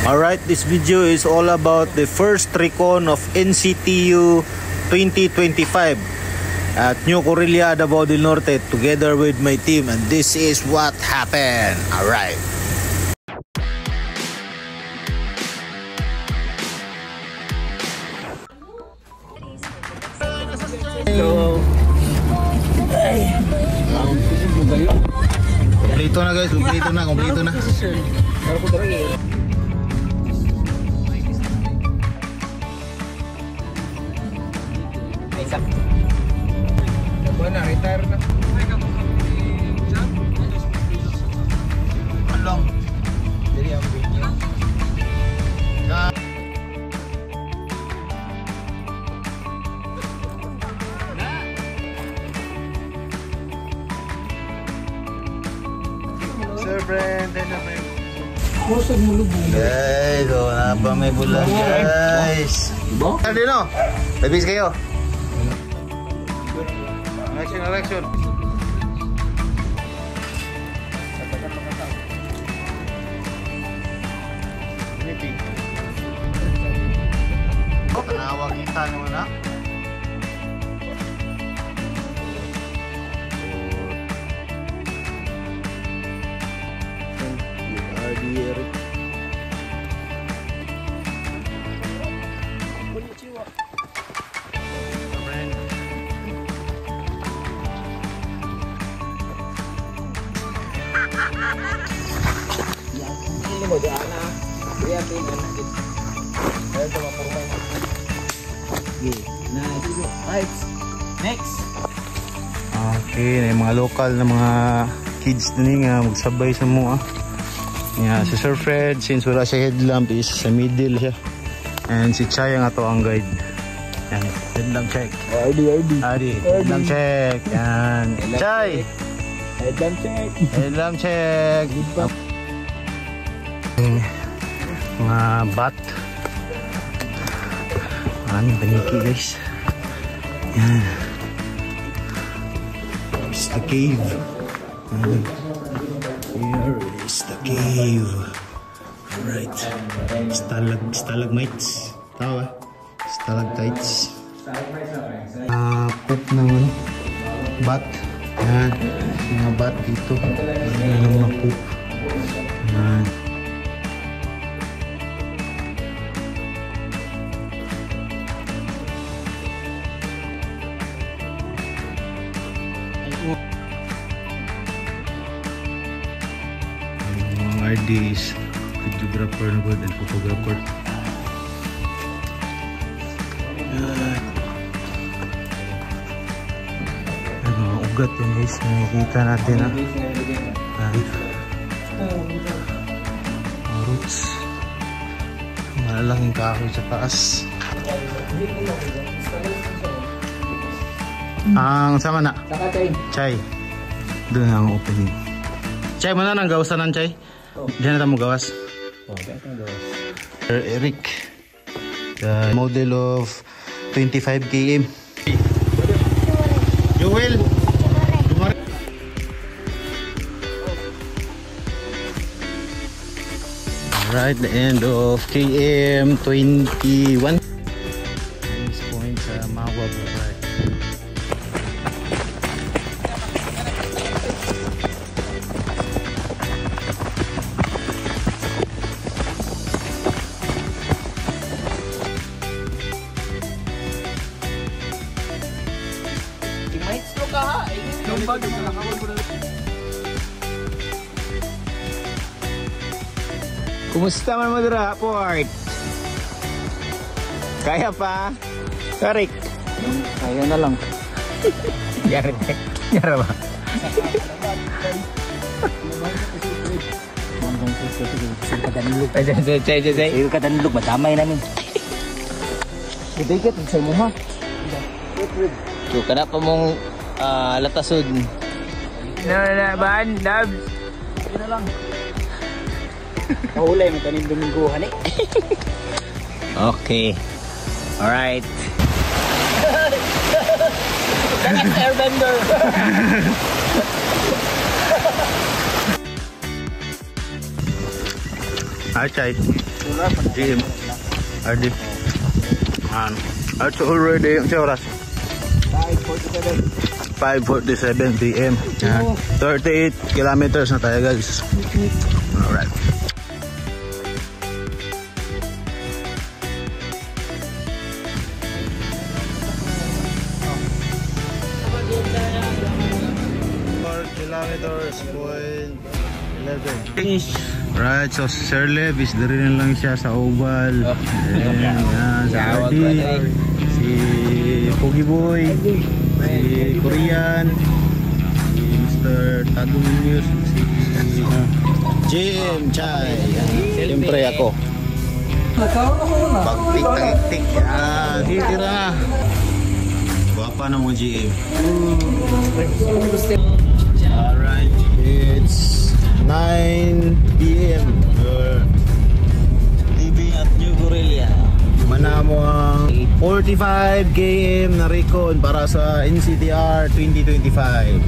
Alright, this video is all about the first recon of NCTU 2025 at New Correlia, Davao del Norte, together with my team, and this is what happened. Alright. Kompleto na guys, kompleto na. Na, retire na. Along. Jadi ang video. Sir friend, guys, apa may bulan guys? Tadi no, habis kayo. Election. Kenawag kita naman na. Eric. Ini mau diana, dia pengen gitu. Saya cuma kurang. Nah itu right. Next. Okay, na yung mga local na mga kids na nga magsabay sa mga. Yeah, si Sir Fred, since wala siya headlamp, is sa middle siya. And si Chay ang ato ang guide. Yan, headlamp check. ID, headlamp check. Yan, Chay. Headlamp check. Mga bat. Maraming paniki guys. Yan. It's the cave. Here is the cave. Alright. Stalagmites. Tama ba? Stalactites. Poop ng ano? Bat. Yan. Mga bat dito. Yan ang mga poop. Yan. RDs, videographer na good and photographer. Yan. Yan mga ugat yan guys, nakikita natin ha. Mga roots. Malalaking kahoy sa taas. Ang sama na? Chay. Doon ang opening. Chay, mana nang gawasan ng Chay? Diyan na mo gawas. Sir Eric, the model of 25 km. Joel. Alright, the end of KM 21. This point sa Mawab. Kumusta man mo dira, Port? Kaya pa? Karik? Kaya na lang. Yara ba? Sir kadanlog, madamay namin. Ikat, sa mo ha? So, kana pa mong latasod. Nalaban, Dabs. Hindi na lang. Mahulay, may tanim Dominguhan eh. Okay. Alright. That's airbender. Hi, Chay. GM. RD. Man. At already, sa oras? 5:47 PM. 38 kilometers na tayo guys. Alright. Kilometers, point 11. Right, so Sir Lev is rin lang siya sa Oval. Ayan, sa RD. Si Pogi Boy. Si Korean. Si Mr. Tadulius. Si Jim Chai. Siyempre ako. Pagtik-tik. Titira. Guwapa na mo GM. Alright, it's 9 PM. We're leaving at New Gorelia. Mana mo ang 45 km na recon para sa NCTR 2025.